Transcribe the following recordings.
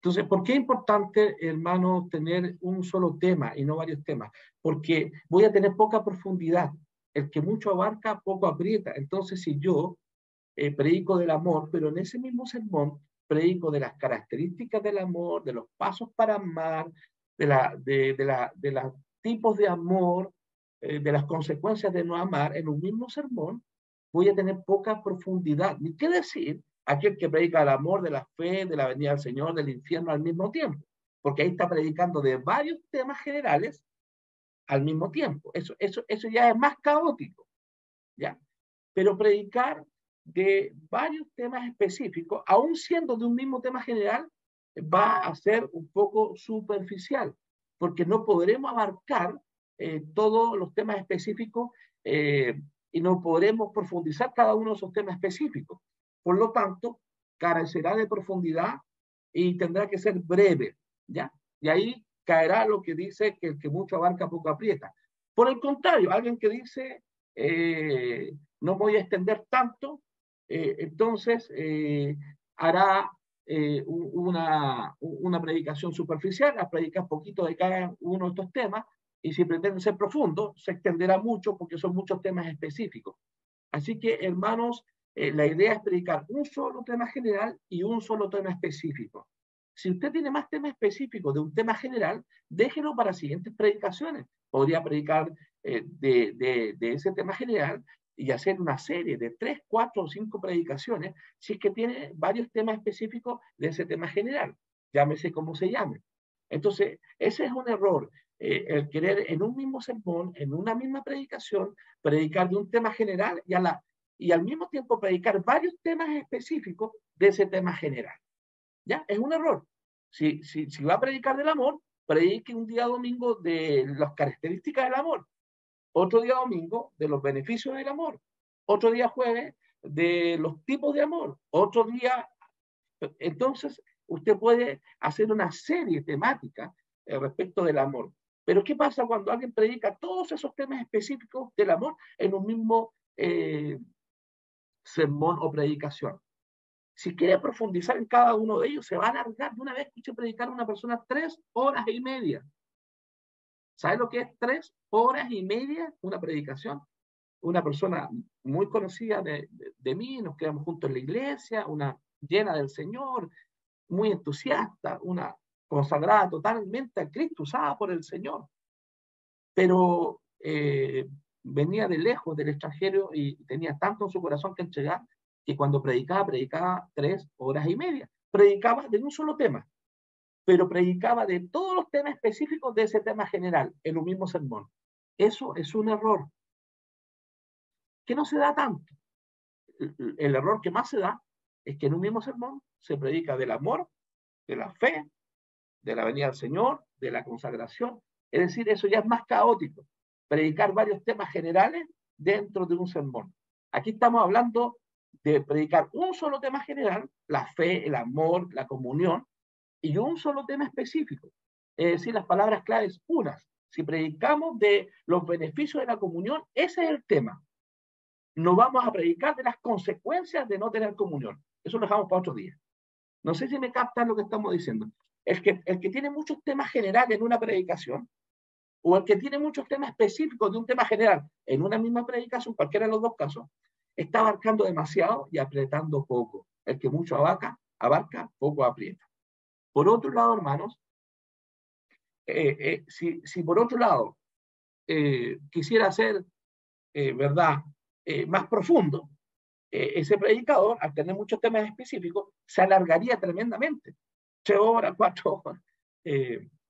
Entonces, ¿por qué es importante, hermano, tener un solo tema y no varios temas? Porque voy a tener poca profundidad. El que mucho abarca, poco aprieta. Entonces, si yo predico del amor, pero en ese mismo sermón predico de las características del amor, de los pasos para amar, de los tipos de amor, de las consecuencias de no amar, en un mismo sermón, voy a tener poca profundidad. Ni qué decir aquel que predica el amor, de la fe, de la venida del Señor, del infierno al mismo tiempo, porque ahí está predicando de varios temas generales al mismo tiempo. Eso ya es más caótico, ¿ya? Pero predicar de varios temas específicos, aún siendo de un mismo tema general, va a ser un poco superficial, porque no podremos abarcar todos los temas específicos y no podremos profundizar cada uno de esos temas específicos. Por lo tanto, carecerá de profundidad y tendrá que ser breve, ¿ya? Y ahí caerá lo que dice que el que mucho abarca poco aprieta. Por el contrario, alguien que dice no voy a extender tanto, entonces hará una predicación superficial, a predicar poquito de cada uno de estos temas, y si pretende ser profundo, se extenderá mucho porque son muchos temas específicos. Así que, hermanos, la idea es predicar un solo tema general y un solo tema específico. Si usted tiene más temas específicos de un tema general, déjelo para siguientes predicaciones. Podría predicar de ese tema general y hacer una serie de 3, 4 o 5 predicaciones si es que tiene varios temas específicos de ese tema general. Llámese como se llame. Entonces, ese es un error. El querer en un mismo sermón, en una misma predicación, predicar de un tema general y al mismo tiempo predicar varios temas específicos de ese tema general. ¿Ya? Es un error. Si va a predicar del amor, predique un día domingo de las características del amor, otro día domingo de los beneficios del amor, otro día jueves de los tipos de amor, otro día. Entonces, usted puede hacer una serie temática respecto del amor. Pero ¿qué pasa cuando alguien predica todos esos temas específicos del amor en un mismo sermón o predicación? Si quiere profundizar en cada uno de ellos, se va a alargar. De una vez escuché predicar a una persona 3 horas y media. ¿Sabe lo que es 3 horas y media una predicación? Una persona muy conocida de mí, nos quedamos juntos en la iglesia, una llena del Señor, muy entusiasta, una consagrada totalmente a Cristo, usada por el Señor. Pero venía de lejos, del extranjero, y tenía tanto en su corazón que entregar, que cuando predicaba 3 horas y media. Predicaba de un solo tema, pero predicaba de todos los temas específicos de ese tema general, en un mismo sermón. Eso es un error que no se da tanto. El error que más se da es que en un mismo sermón se predica del amor, de la fe, de la venida del Señor, de la consagración. Es decir, eso ya es más caótico. Predicar varios temas generales dentro de un sermón. Aquí estamos hablando de predicar un solo tema general, la fe, el amor, la comunión, y un solo tema específico. Es decir, las palabras claves unas. Si predicamos de los beneficios de la comunión, ese es el tema. No vamos a predicar de las consecuencias de no tener comunión. Eso lo dejamos para otro día. No sé si me captan lo que estamos diciendo. El que tiene muchos temas generales en una predicación, o el que tiene muchos temas específicos de un tema general en una misma predicación, cualquiera de los dos casos, está abarcando demasiado y apretando poco. El que mucho abarca poco aprieta. Por otro lado, hermanos, si por otro lado quisiera ser, ¿verdad?, más profundo, ese predicador, al tener muchos temas específicos, se alargaría tremendamente. 3 horas, 4 horas,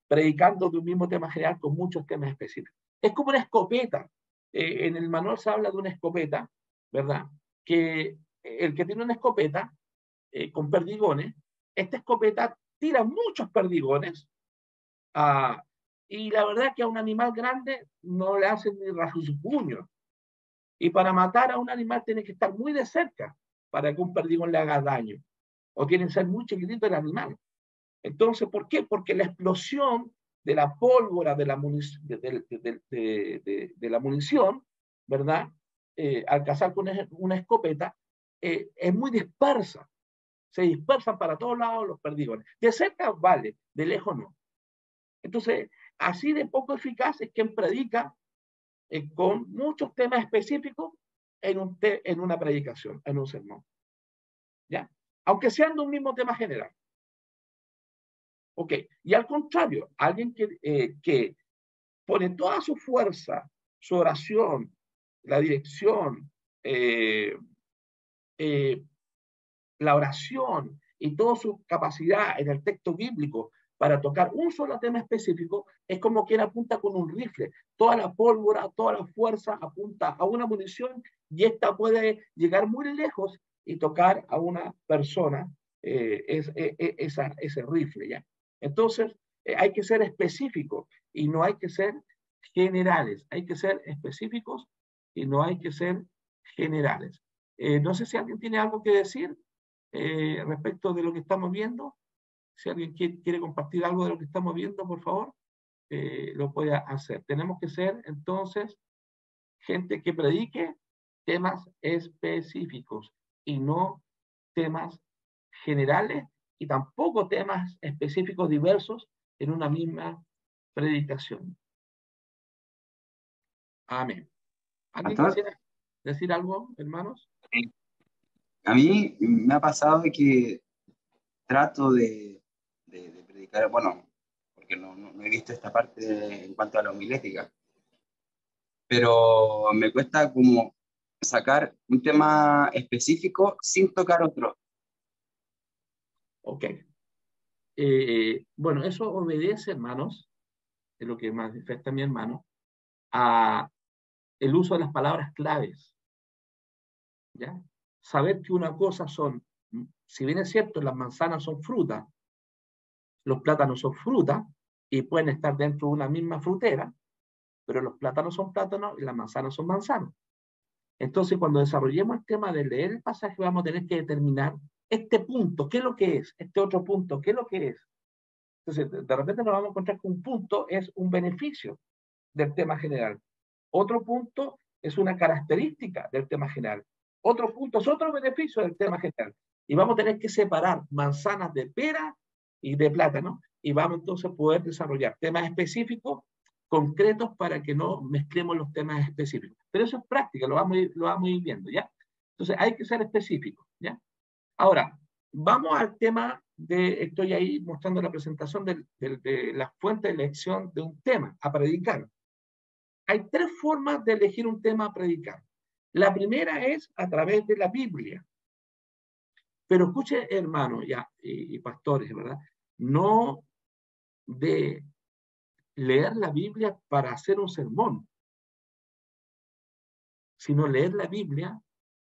predicando de un mismo tema general con muchos temas específicos. Es como una escopeta. En el manual se habla de una escopeta, ¿verdad? Que el que tiene una escopeta con perdigones, esta escopeta tira muchos perdigones y la verdad que a un animal grande no le hacen ni rasguño. Y para matar a un animal tiene que estar muy de cerca para que un perdigón le haga daño. O tiene que ser muy chiquitito el animal. Entonces, ¿por qué? Porque la explosión de la pólvora de la munición, ¿verdad? Al cazar con una escopeta, es muy dispersa. se dispersan para todos lados los perdigones. De cerca vale, de lejos no. Entonces, así de poco eficaz es quien predica con muchos temas específicos en una predicación, en un sermón. ¿Ya? Aunque sean de un mismo tema general. Ok, y al contrario, alguien que pone toda su fuerza, su oración, la dirección, la oración y toda su capacidad en el texto bíblico para tocar un solo tema específico, es como quien apunta con un rifle. Toda la pólvora, toda la fuerza apunta a una munición y esta puede llegar muy lejos y tocar a una persona ese rifle. ¿Ya? Entonces, hay que ser específicos y no hay que ser generales. Hay que ser específicos y no hay que ser generales. No sé si alguien tiene algo que decir respecto de lo que estamos viendo. Si alguien quiere compartir algo de lo que estamos viendo, por favor, lo puede hacer. Tenemos que ser, entonces, gente que predique temas específicos y no temas generales y tampoco temas específicos diversos en una misma predicación. Amén. ¿Alguien Pastor, quisiera decir algo, hermanos? a mí me ha pasado que trato de predicar, bueno, porque no he visto esta parte en cuanto a la homilética, pero me cuesta como sacar un tema específico sin tocar otro. Ok. Bueno, eso obedece, hermanos, de lo que manifiesta mi hermano, a el uso de las palabras claves. ¿Ya? Saber que una cosa son, si bien es cierto, las manzanas son frutas, los plátanos son frutas y pueden estar dentro de una misma frutera, pero los plátanos son plátanos y las manzanas son manzanas. Entonces, cuando desarrollemos el tema de leer el pasaje, vamos a tener que determinar este punto, ¿qué es lo que es? Este otro punto, ¿qué es lo que es? Entonces, de repente nos vamos a encontrar que un punto es un beneficio del tema general. Otro punto es una característica del tema general. Otro punto es otro beneficio del tema general. Y vamos a tener que separar manzanas de pera y de plátano y vamos entonces a poder desarrollar temas específicos concretos para que no mezclemos los temas específicos. Pero eso es práctica, lo vamos a ir viendo, ¿ya? Entonces hay que ser específicos, ¿ya? Ahora, vamos al tema estoy ahí mostrando la presentación de la fuente de elección de un tema a predicar. Hay tres formas de elegir un tema a predicar. La primera es a través de la Biblia. Pero escuche, hermanos y pastores, ¿verdad? No de leer la Biblia para hacer un sermón, sino leer la Biblia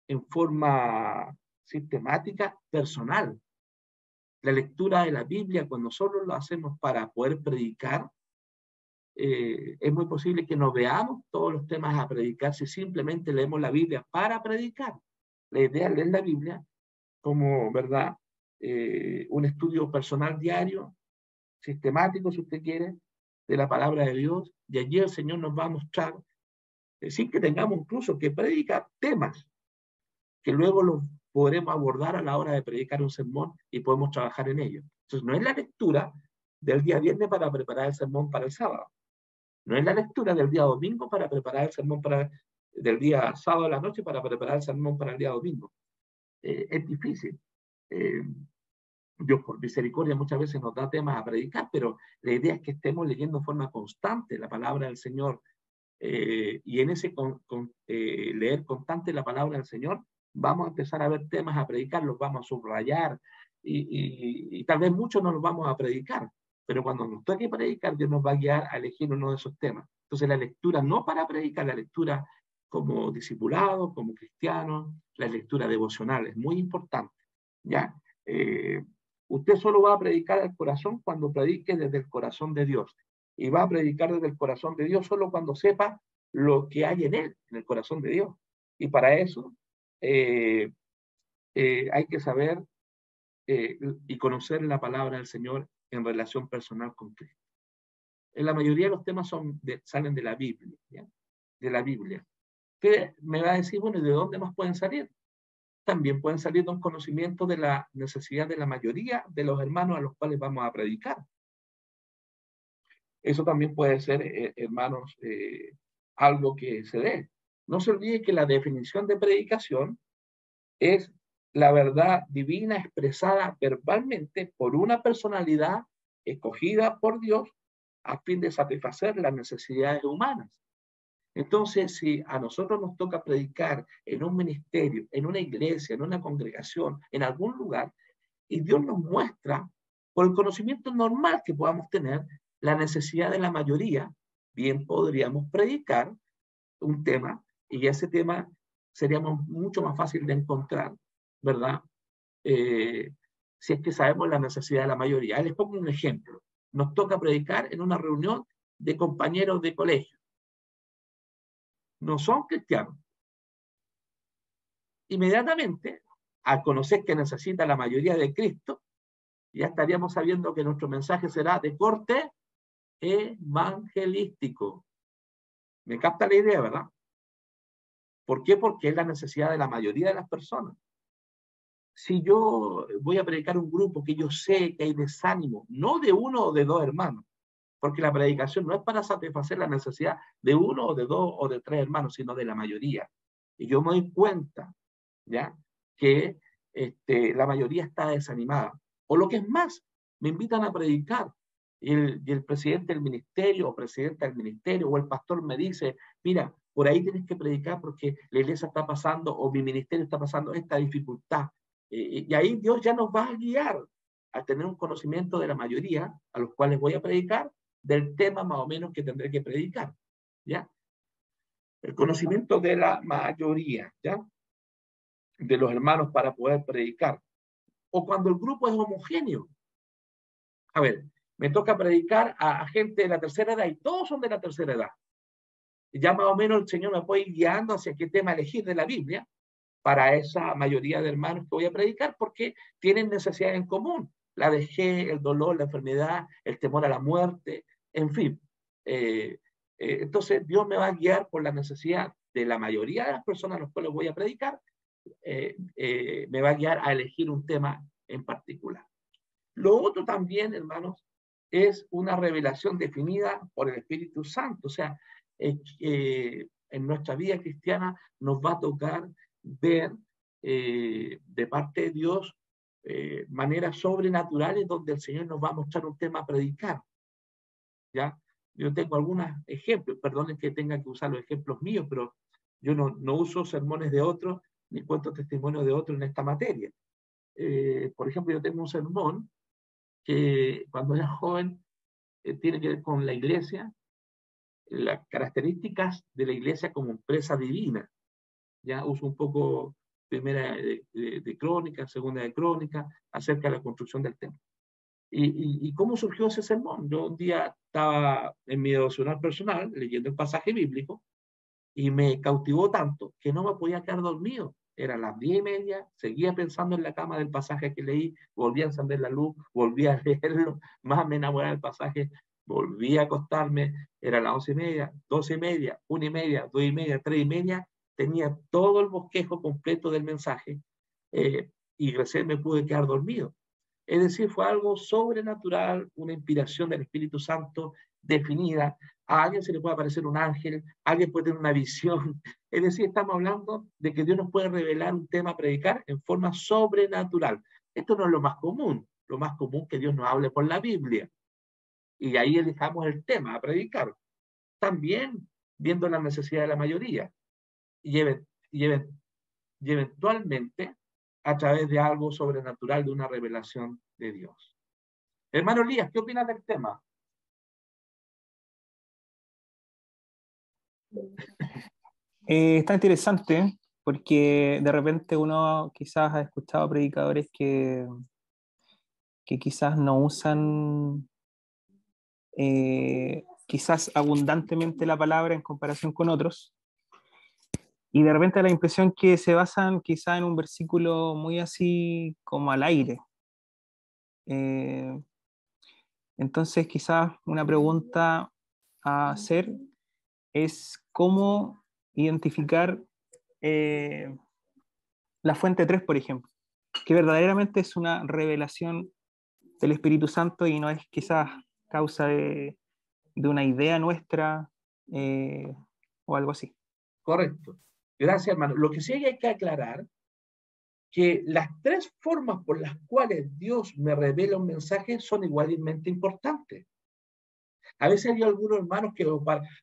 en forma sistemática, personal. La lectura de la Biblia, cuando solo lo hacemos para poder predicar, es muy posible que no veamos todos los temas a predicar si simplemente leemos la Biblia para predicar. La idea es leer la Biblia como, ¿verdad? Un estudio personal diario, sistemático, si usted quiere, de la palabra de Dios, y allí el Señor nos va a mostrar, sin que tengamos incluso que predicar temas, que luego los podremos abordar a la hora de predicar un sermón y podemos trabajar en ello. Entonces, no es la lectura del día viernes para preparar el sermón para el sábado. No es la lectura del día domingo para preparar el sermón del día sábado a la noche para preparar el sermón para el día domingo. Es difícil. Eh, Dios por misericordia muchas veces nos da temas a predicar, pero la idea es que estemos leyendo de forma constante la palabra del Señor y en ese leer constante la palabra del Señor vamos a empezar a ver temas a predicar, los vamos a subrayar y tal vez muchos no los vamos a predicar, pero cuando nos toque predicar Dios nos va a guiar a elegir uno de esos temas. Entonces la lectura no para predicar, la lectura como discipulado, como cristiano, la lectura devocional es muy importante, ¿ya? Usted solo va a predicar al corazón cuando predique desde el corazón de Dios. Y va a predicar desde el corazón de Dios solo cuando sepa lo que hay en él, en el corazón de Dios. Y para eso hay que saber y conocer la palabra del Señor en relación personal con Cristo. En la mayoría de los temas salen de la Biblia, ¿ya? De la Biblia. ¿Qué me va a decir? Bueno, ¿y de dónde más pueden salir? también pueden salir de un conocimiento de la necesidad de la mayoría de los hermanos a los cuales vamos a predicar. Eso también puede ser, hermanos, algo que se dé. No se olvide que la definición de predicación es la verdad divina expresada verbalmente por una personalidad escogida por Dios a fin de satisfacer las necesidades humanas. Entonces, si a nosotros nos toca predicar en un ministerio, en una iglesia, en una congregación, en algún lugar, y Dios nos muestra, por el conocimiento normal que podamos tener, la necesidad de la mayoría, bien podríamos predicar un tema, y ese tema sería mucho más fácil de encontrar, ¿verdad? Si es que sabemos la necesidad de la mayoría. Les pongo un ejemplo. Nos toca predicar en una reunión de compañeros de colegio. No son cristianos. Inmediatamente, al conocer que necesita la mayoría de Cristo, ya estaríamos sabiendo que nuestro mensaje será de corte evangelístico. ¿Me capta la idea, verdad? ¿Por qué? Porque es la necesidad de la mayoría de las personas. Si yo voy a predicar un grupo que yo sé que hay desánimo, no de uno o de dos hermanos, porque la predicación no es para satisfacer la necesidad de uno o de dos o de tres hermanos, sino de la mayoría. Y yo me doy cuenta, ¿ya? Que la mayoría está desanimada. O lo que es más, me invitan a predicar y el presidente del ministerio o presidenta del ministerio o el pastor me dice, mira, por ahí tienes que predicar porque la iglesia está pasando o mi ministerio está pasando esta dificultad. Y ahí Dios ya nos va a guiar a tener un conocimiento de la mayoría a los cuales voy a predicar del tema más o menos que tendré que predicar, ¿ya? El conocimiento de la mayoría, ¿ya? De los hermanos para poder predicar. O cuando el grupo es homogéneo. A ver, me toca predicar a gente de la tercera edad y todos son de la tercera edad. Y ya más o menos el Señor me puede ir guiando hacia qué tema elegir de la Biblia para esa mayoría de hermanos que voy a predicar porque tienen necesidades en común. La vejez, el dolor, la enfermedad, el temor a la muerte, en fin. Entonces Dios me va a guiar por la necesidad de la mayoría de las personas a las cuales voy a predicar, me va a guiar a elegir un tema en particular. Lo otro también, hermanos, es una revelación definida por el Espíritu Santo. O sea, en nuestra vida cristiana nos va a tocar ver de parte de Dios maneras sobrenaturales donde el Señor nos va a mostrar un tema a predicar. ¿Ya? Yo tengo algunos ejemplos, perdonen que tenga que usar los ejemplos míos, pero yo no uso sermones de otros ni cuento testimonios de otros en esta materia. Por ejemplo, yo tengo un sermón que cuando era joven tiene que ver con la iglesia, las características de la iglesia como empresa divina. Ya uso un poco primera de Crónica, segunda de Crónica, acerca de la construcción del templo. ¿Y cómo surgió ese sermón? Yo un día estaba en mi devocional personal leyendo el pasaje bíblico y me cautivó tanto que no me podía quedar dormido. Eran las 10:30, seguía pensando en la cama del pasaje que leí, volví a encender la luz, volví a leerlo, más me enamoré del pasaje, volví a acostarme, era las 11:30, 12:30, 1:30, 2:30, 3:30, tenía todo el bosquejo completo del mensaje y recién me pude quedar dormido. Es decir, fue algo sobrenatural, una inspiración del Espíritu Santo definida. A alguien se le puede aparecer un ángel, alguien puede tener una visión. Es decir, estamos hablando de que Dios nos puede revelar un tema a predicar en forma sobrenatural. Esto no es lo más común. Lo más común es que Dios nos hable por la Biblia. Y ahí elijamos el tema a predicar. También viendo la necesidad de la mayoría. Y, y eventualmente a través de algo sobrenatural, de una revelación de Dios. Hermano Elías, ¿qué opinas del tema? Está interesante porque de repente uno quizás ha escuchado predicadores que quizás no usan quizás abundantemente la palabra en comparación con otros, y de repente la impresión que se basan quizás en un versículo muy así como al aire. Entonces quizás una pregunta a hacer es cómo identificar la fuente 3, por ejemplo, que verdaderamente es una revelación del Espíritu Santo y no es quizás causa de una idea nuestra o algo así. Correcto. Gracias, hermano. Lo que sí hay que aclarar que las tres formas por las cuales Dios me revela un mensaje son igualmente importantes. A veces hay algunos hermanos que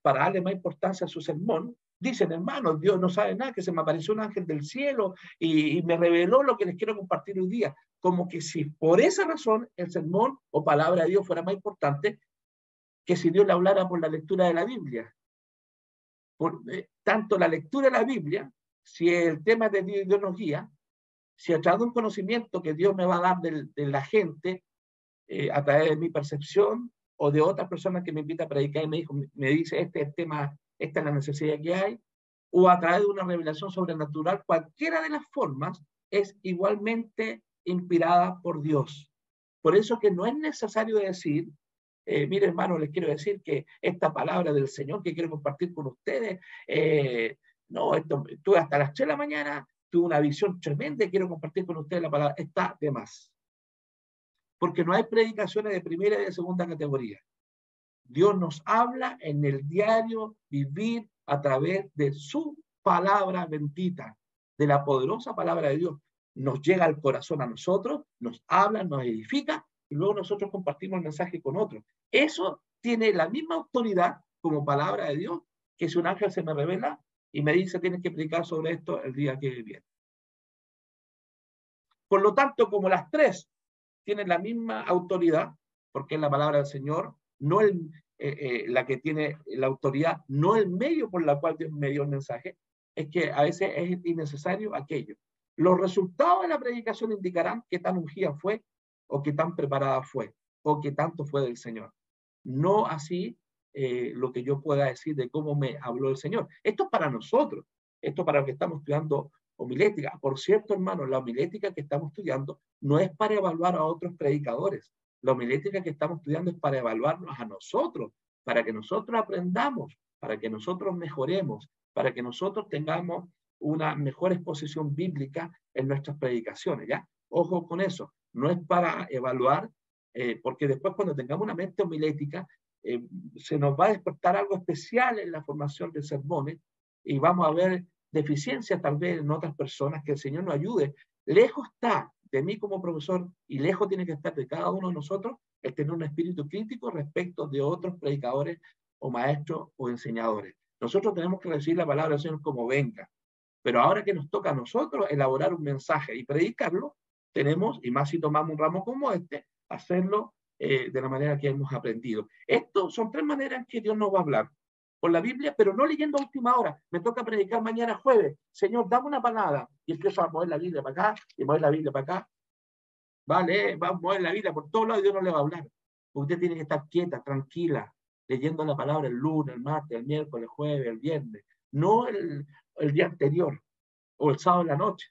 para darle más importancia a su sermón, dicen, hermanos, Dios no sabe nada, que se me apareció un ángel del cielo y me reveló lo que les quiero compartir hoy día. Como que si por esa razón el sermón o palabra de Dios fuera más importante que si Dios le hablara por la lectura de la Biblia. Tanto la lectura de la Biblia, si el tema de Dios nos guía, si a través de un conocimiento que Dios me va a dar de la gente, a través de mi percepción o de otra persona que me invita a predicar y me dice, este es el tema, esta es la necesidad que hay, o a través de una revelación sobrenatural, cualquiera de las formas es igualmente inspirada por Dios. Por eso que no es necesario decir, mire hermano, les quiero decir que esta palabra del Señor que quiero compartir con ustedes, no, tuve hasta las 3 de la mañana, tuve una visión tremenda y quiero compartir con ustedes la palabra, está de más. Porque no hay predicaciones de primera y de segunda categoría. Dios nos habla en el diario vivir a través de su palabra bendita, de la poderosa palabra de Dios. Nos llega al corazón a nosotros, nos habla, nos edifica y luego nosotros compartimos el mensaje con otros. Eso tiene la misma autoridad como palabra de Dios que si un ángel se me revela y me dice tienes que predicar sobre esto el día que viene. Por lo tanto, como las tres tienen la misma autoridad, porque es la palabra del Señor, no la que tiene la autoridad, no el medio por el cual Dios me dio el mensaje, es que a veces es innecesario aquello. Los resultados de la predicación indicarán qué tan ungida fue, o qué tan preparada fue, o qué tanto fue del Señor. No así lo que yo pueda decir de cómo me habló el Señor. Esto es para nosotros, esto para los que estamos estudiando homilética. Por cierto, hermano, la homilética que estamos estudiando no es para evaluar a otros predicadores. La homilética que estamos estudiando es para evaluarnos a nosotros, para que nosotros aprendamos, para que nosotros mejoremos, para que nosotros tengamos una mejor exposición bíblica en nuestras predicaciones, ¿ya? Ojo con eso, no es para evaluar, porque después cuando tengamos una mente homilética, se nos va a despertar algo especial en la formación de sermones y vamos a ver deficiencia tal vez en otras personas, que el Señor nos ayude. Lejos está de mí como profesor y lejos tiene que estar de cada uno de nosotros el tener un espíritu crítico respecto de otros predicadores o maestros o enseñadores. Nosotros tenemos que recibir la palabra del Señor como venga, pero ahora que nos toca a nosotros elaborar un mensaje y predicarlo, tenemos, y más si tomamos un ramo como este, hacerlo de la manera que hemos aprendido. Estos son tres maneras en que Dios nos va a hablar. Por la Biblia, pero no leyendo a última hora. Me toca predicar mañana jueves. Señor, dame una palabra. Y empiezo a mover la Biblia para acá y mover la Biblia para acá. Vale, va a mover la Biblia por todos lados y Dios no le va a hablar. Usted tiene que estar quieta, tranquila, leyendo la palabra el lunes, el martes, el miércoles, el jueves, el viernes. No el día anterior o el sábado en la noche.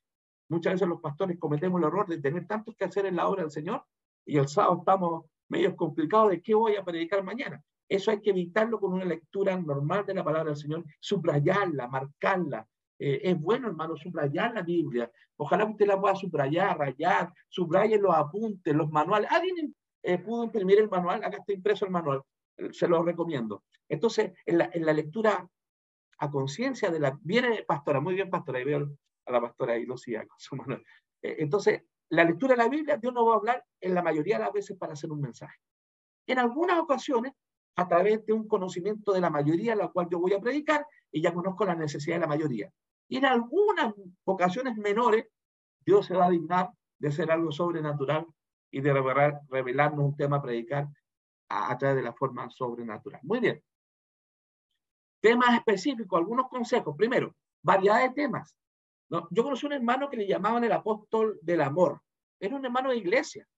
Muchas veces los pastores cometemos el error de tener tanto que hacer en la obra del Señor y el sábado estamos medio complicados de qué voy a predicar mañana. Eso hay que evitarlo con una lectura normal de la palabra del Señor, subrayarla, marcarla. Es bueno, hermano, subrayar la Biblia. Ojalá usted la pueda subrayar, rayar, subraye los apuntes, los manuales. ¿Alguien pudo imprimir el manual? Acá está impreso el manual. Se lo recomiendo. Entonces, en la lectura a conciencia de la... Viene pastora, muy bien pastora, y veo a la pastora ahí, Lucía, con su manual. Entonces, la lectura de la Biblia, Dios nos va a hablar en la mayoría de las veces para hacer un mensaje. En algunas ocasiones, a través de un conocimiento de la mayoría a la cual yo voy a predicar y ya conozco la necesidad de la mayoría. Y en algunas ocasiones menores, Dios se va a dignar de hacer algo sobrenatural y de revelarnos un tema a predicar a través de la forma sobrenatural. Muy bien. Temas específicos, algunos consejos. Primero, variedad de temas. ¿No? Yo conocí un hermano que le llamaban el apóstol del amor. Era un hermano de iglesia.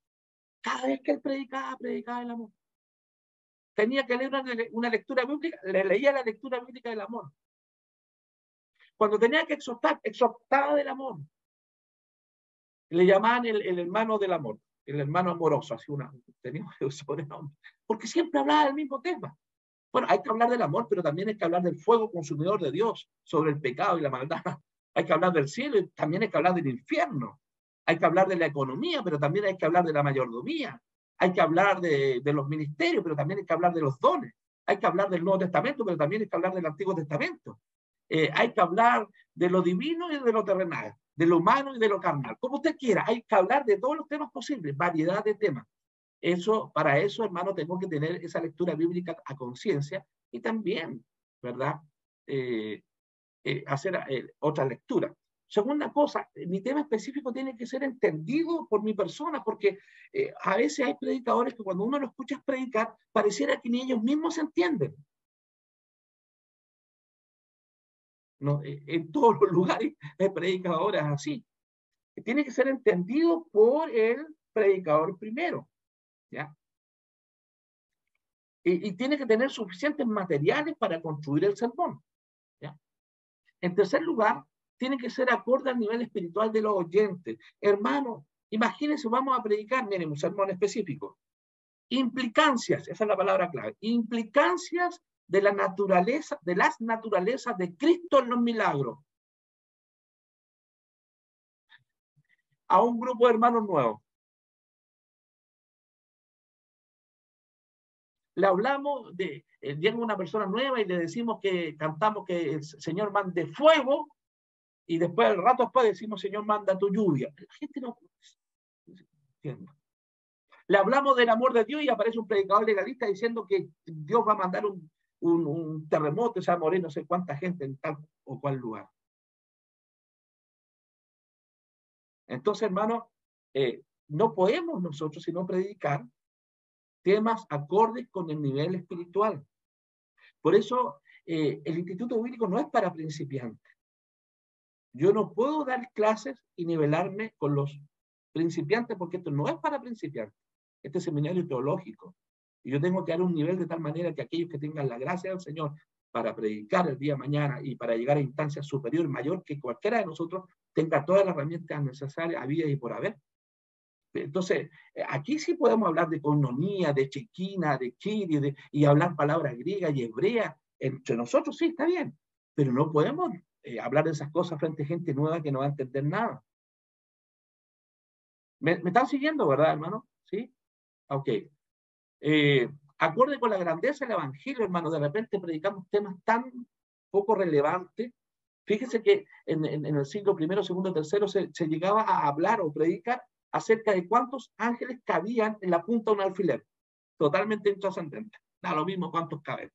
Cada vez que él predicaba el amor. Tenía que leer una lectura bíblica, le leía la lectura bíblica del amor. Cuando tenía que exhortar, exhortaba del amor. Le llamaban el hermano del amor, el hermano amoroso, así tenía un sobrenombre, porque siempre hablaba del mismo tema. Bueno, hay que hablar del amor, pero también hay que hablar del fuego consumidor de Dios sobre el pecado y la maldad. Hay que hablar del cielo y también hay que hablar del infierno. Hay que hablar de la economía, pero también hay que hablar de la mayordomía. Hay que hablar de los ministerios, pero también hay que hablar de los dones. Hay que hablar del Nuevo Testamento, pero también hay que hablar del Antiguo Testamento. Hay que hablar de lo divino y de lo terrenal, de lo humano y de lo carnal. Como usted quiera, hay que hablar de todos los temas posibles, variedad de temas. Para eso, hermano, tengo que tener esa lectura bíblica a conciencia y también, ¿verdad? Hacer otra lectura. Segunda cosa, mi tema específico tiene que ser entendido por mi persona, porque a veces hay predicadores que cuando uno lo escucha predicar, pareciera que ni ellos mismos se entienden. No, en todos los lugares hay predicadores así. Tiene que ser entendido por el predicador primero, ¿ya? Y tiene que tener suficientes materiales para construir el sermón, ¿ya? En tercer lugar, tiene que ser acorde al nivel espiritual de los oyentes. Hermano, imagínense, vamos a predicar, miren, un sermón específico. Implicancias, esa es la palabra clave. Implicancias de la naturaleza, de las naturalezas de Cristo en los milagros. A un grupo de hermanos nuevos. Le hablamos llega una persona nueva y le decimos que cantamos que el Señor mande fuego y después, al rato después, decimos Señor manda tu lluvia. La gente no entiende. Le hablamos del amor de Dios y aparece un predicador legalista diciendo que Dios va a mandar un terremoto, se va a morir no sé cuánta gente en tal o cual lugar. Entonces, hermano, no podemos nosotros sino predicar temas acordes con el nivel espiritual. Por eso, el Instituto Bíblico no es para principiantes. Yo no puedo dar clases y nivelarme con los principiantes porque esto no es para principiantes. Este seminario teológico. Y yo tengo que dar un nivel de tal manera que aquellos que tengan la gracia del Señor para predicar el día de mañana y para llegar a instancias superiores, mayor que cualquiera de nosotros, tenga todas las herramientas necesarias, habidas y por haber. Entonces, aquí sí podemos hablar de coinonía, de chequina, de kiri, y hablar palabras griegas y hebreas. Entre nosotros sí, está bien, pero no podemos hablar de esas cosas frente a gente nueva que no va a entender nada. ¿Me están siguiendo, verdad, hermano? ¿Sí? Ok. Acorde con la grandeza del Evangelio, hermano, de repente predicamos temas tan poco relevantes. Fíjese que en el siglo primero, segundo, tercero se llegaba a hablar o predicar acerca de cuántos ángeles cabían en la punta de un alfiler. Totalmente intrascendente. Da lo mismo cuántos caben.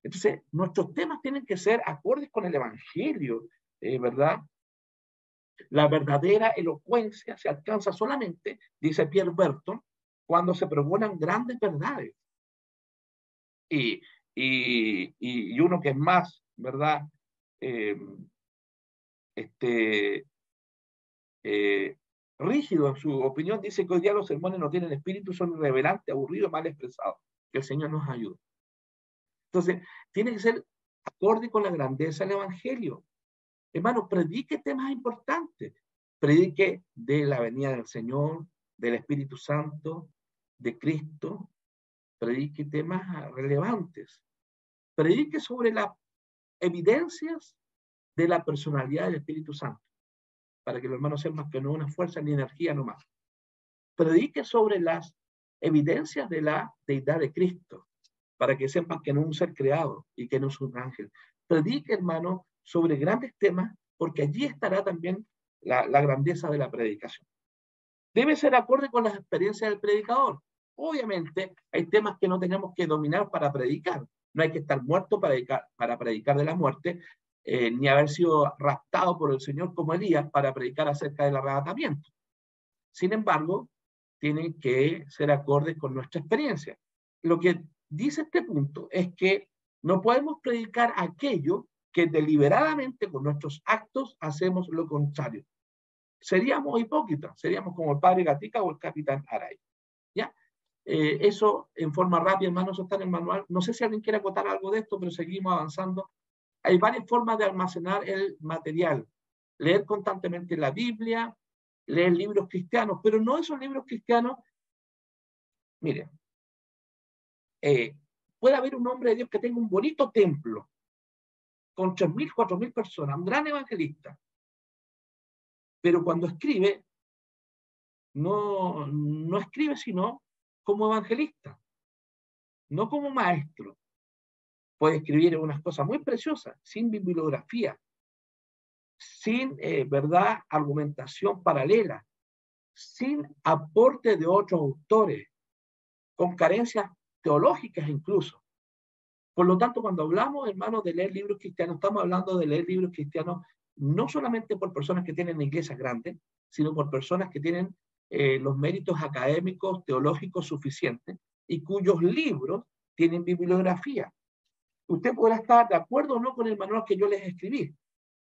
Entonces, nuestros temas tienen que ser acordes con el Evangelio, ¿verdad? La verdadera elocuencia se alcanza solamente, dice Pierre Berton, cuando se proponen grandes verdades. Y uno que es más, ¿verdad? Rígido en su opinión, dice que hoy día los sermones no tienen espíritu, son irrevelantes, aburridos, mal expresados. Que el Señor nos ayude. Entonces, tiene que ser acorde con la grandeza del Evangelio. Hermano, predique temas importantes. Predique de la venida del Señor, del Espíritu Santo, de Cristo. Predique temas relevantes. Predique sobre las evidencias de la personalidad del Espíritu Santo, para que los hermanos sepan que no es una fuerza ni energía nomás. Predique sobre las evidencias de la deidad de Cristo, para que sepan que no es un ser creado y que no es un ángel. Predique, hermano, sobre grandes temas, porque allí estará también la grandeza de la predicación. Debe ser acorde con las experiencias del predicador. Obviamente, hay temas que no tenemos que dominar para predicar. No hay que estar muerto para predicar de la muerte, ni haber sido raptado por el Señor como Elías para predicar acerca del arrebatamiento. Sin embargo, tienen que ser acordes con nuestra experiencia. Lo que dice este punto es que no podemos predicar aquello que deliberadamente con nuestros actos hacemos lo contrario. Seríamos hipócritas, seríamos como el padre Gatica o el capitán Aray. ¿Ya? Eso en forma rápida, hermanos, está en el manual. No sé si alguien quiere acotar algo de esto, pero seguimos avanzando. Hay varias formas de almacenar el material. Leer constantemente la Biblia, leer libros cristianos, pero no esos libros cristianos. Miren, puede haber un hombre de Dios que tenga un bonito templo, con 3.000, 4.000 personas, un gran evangelista. Pero cuando escribe, no escribe sino como evangelista, no como maestro. Puede escribir unas cosas muy preciosas, sin bibliografía, sin, ¿verdad?, argumentación paralela, sin aporte de otros autores, con carencias teológicas incluso. Por lo tanto, cuando hablamos, hermanos, de leer libros cristianos, estamos hablando de leer libros cristianos no solamente por personas que tienen iglesias grandes, sino por personas que tienen los méritos académicos, teológicos suficientes y cuyos libros tienen bibliografía. Usted podrá estar de acuerdo o no con el manual que yo les escribí,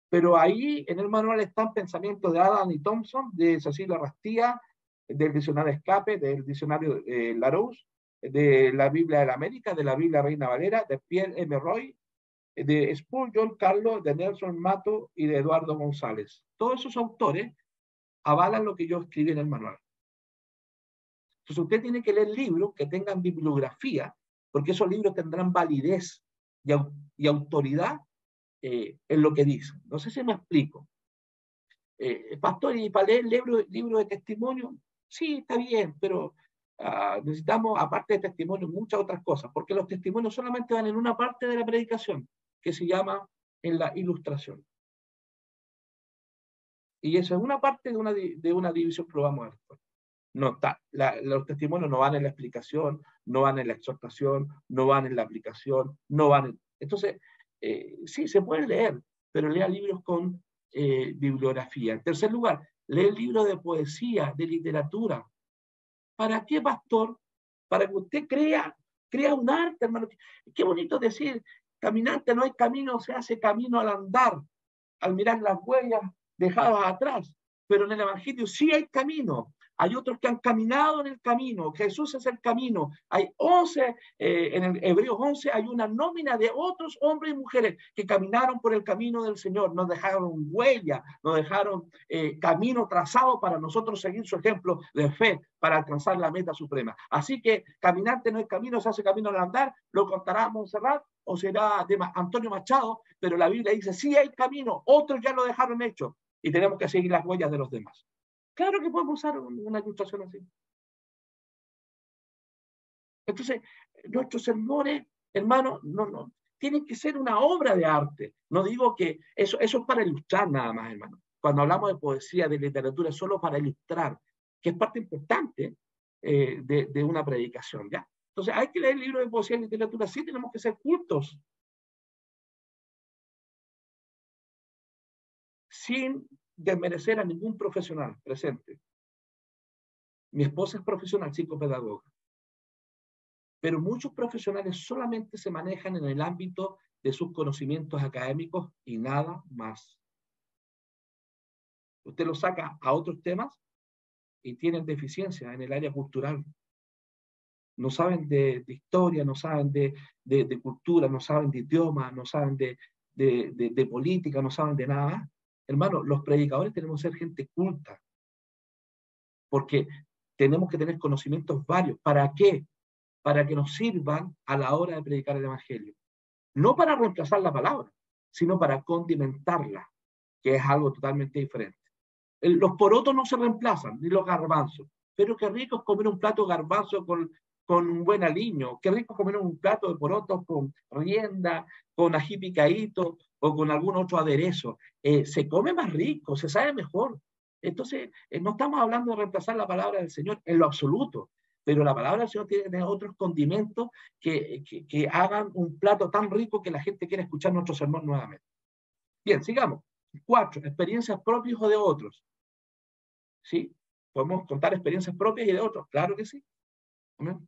pero ahí en el manual están pensamientos de Adam y Thompson, de Cecilia Rastía, del diccionario Escape, del diccionario Larousse, de la Biblia de la América, de la Biblia Reina Valera, de Pierre M. Roy, de Spurgeon, Carlos, de Nelson Mato y de Eduardo González. Todos esos autores avalan lo que yo escribí en el manual. Entonces usted tiene que leer libros que tengan bibliografía, porque esos libros tendrán validez y autoridad en lo que dicen. No sé si me explico. Pastor, y para leer libro de testimonio, sí, está bien, pero necesitamos, aparte de testimonio, muchas otras cosas, porque los testimonios solamente van en una parte de la predicación, que se llama en la ilustración. Y eso es una parte de una división que lo vamos a ver después. No está, los testimonios no van en la explicación, no van en la exhortación, no van en la aplicación, no van en... Entonces, sí, se puede leer, pero lea libros con bibliografía. En tercer lugar, lee libros de poesía, de literatura. ¿Para qué, pastor? Para que usted crea un arte, hermano. Qué bonito decir, caminante no hay camino, se hace camino al andar, al mirar las huellas dejadas atrás. Pero en el Evangelio sí hay camino. Hay otros que han caminado en el camino. Jesús es el camino. Hay 11, en el Hebreos 11 hay una nómina de otros hombres y mujeres que caminaron por el camino del Señor. Nos dejaron huella, nos dejaron camino trazado para nosotros seguir su ejemplo de fe para alcanzar la meta suprema. Así que caminante no es camino, se hace camino al andar. Lo contará Montserrat o será de Antonio Machado, pero la Biblia dice, sí hay camino, otros ya lo dejaron hecho y tenemos que seguir las huellas de los demás. Claro que podemos usar una ilustración así. Entonces, nuestros sermones, hermanos, no, tienen que ser una obra de arte. No digo que eso es para ilustrar nada más, hermano. Cuando hablamos de poesía, de literatura, es solo para ilustrar, que es parte importante de una predicación, ¿ya? Entonces, hay que leer libros de poesía y literatura, sí tenemos que ser cultos. Sin desmerecer a ningún profesional presente. Mi esposa es profesional, psicopedagoga. Pero muchos profesionales solamente se manejan en el ámbito de sus conocimientos académicos y nada más. Usted lo saca a otros temas y tienen deficiencia en el área cultural. No saben de historia, no saben de cultura, no saben de idioma, no saben de política, no saben de nada. Hermano, los predicadores tenemos que ser gente culta, porque tenemos que tener conocimientos varios. ¿Para qué? Para que nos sirvan a la hora de predicar el Evangelio. No para reemplazar la palabra, sino para condimentarla, que es algo totalmente diferente. Los porotos no se reemplazan, ni los garbanzos, pero qué rico es comer un plato de garbanzo con un buen aliño, qué rico es comer un plato de porotos con rienda, con ají picadito o con algún otro aderezo. Se come más rico, se sabe mejor. Entonces, no estamos hablando de reemplazar la palabra del Señor en lo absoluto, pero la palabra del Señor tiene que tener otros condimentos que hagan un plato tan rico que la gente quiera escuchar nuestro sermón nuevamente. Bien, sigamos. 4, experiencias propias o de otros. ¿Sí? ¿Podemos contar experiencias propias y de otros? Claro que sí. ¿Amén?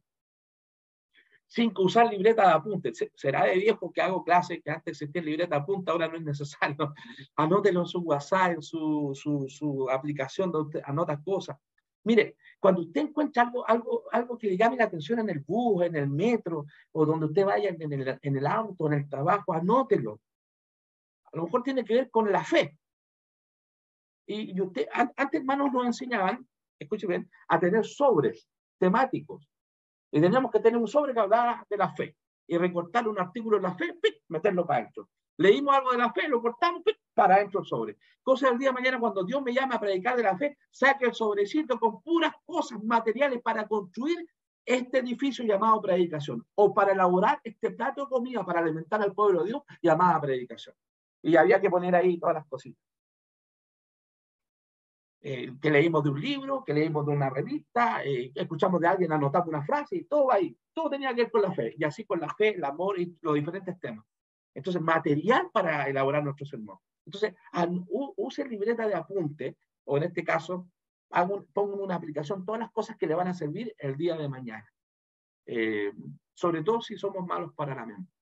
5, usar libreta de apuntes. Será de viejo que hago clases que antes existía libreta de apuntes, ahora no es necesario. Anótelo en su WhatsApp, en su aplicación donde usted anota cosas. Mire, cuando usted encuentra algo que le llame la atención en el bus, en el metro, o donde usted vaya en el auto, en el trabajo, anótelo. A lo mejor tiene que ver con la fe. Y usted, antes, hermanos, nos enseñaban, escuchen bien, a tener sobres temáticos. Y teníamos que tener un sobre que hablara de la fe. Y recortar un artículo de la fe, ¡pic!, meterlo para adentro. Leímos algo de la fe, lo cortamos, para adentro el sobre. Cosa del día de mañana, cuando Dios me llama a predicar de la fe, saque el sobrecito con puras cosas materiales para construir este edificio llamado predicación, o para elaborar este plato de comida para alimentar al pueblo de Dios llamada predicación. Y había que poner ahí todas las cositas. Que leímos de un libro, que leímos de una revista, escuchamos de alguien anotando una frase, y todo ahí, todo tenía que ver con la fe, y así con la fe, el amor y los diferentes temas. Entonces, material para elaborar nuestro sermón. Entonces, use libreta de apunte, o en este caso, pongo en una aplicación todas las cosas que le van a servir el día de mañana. Sobre todo si somos malos para la mente.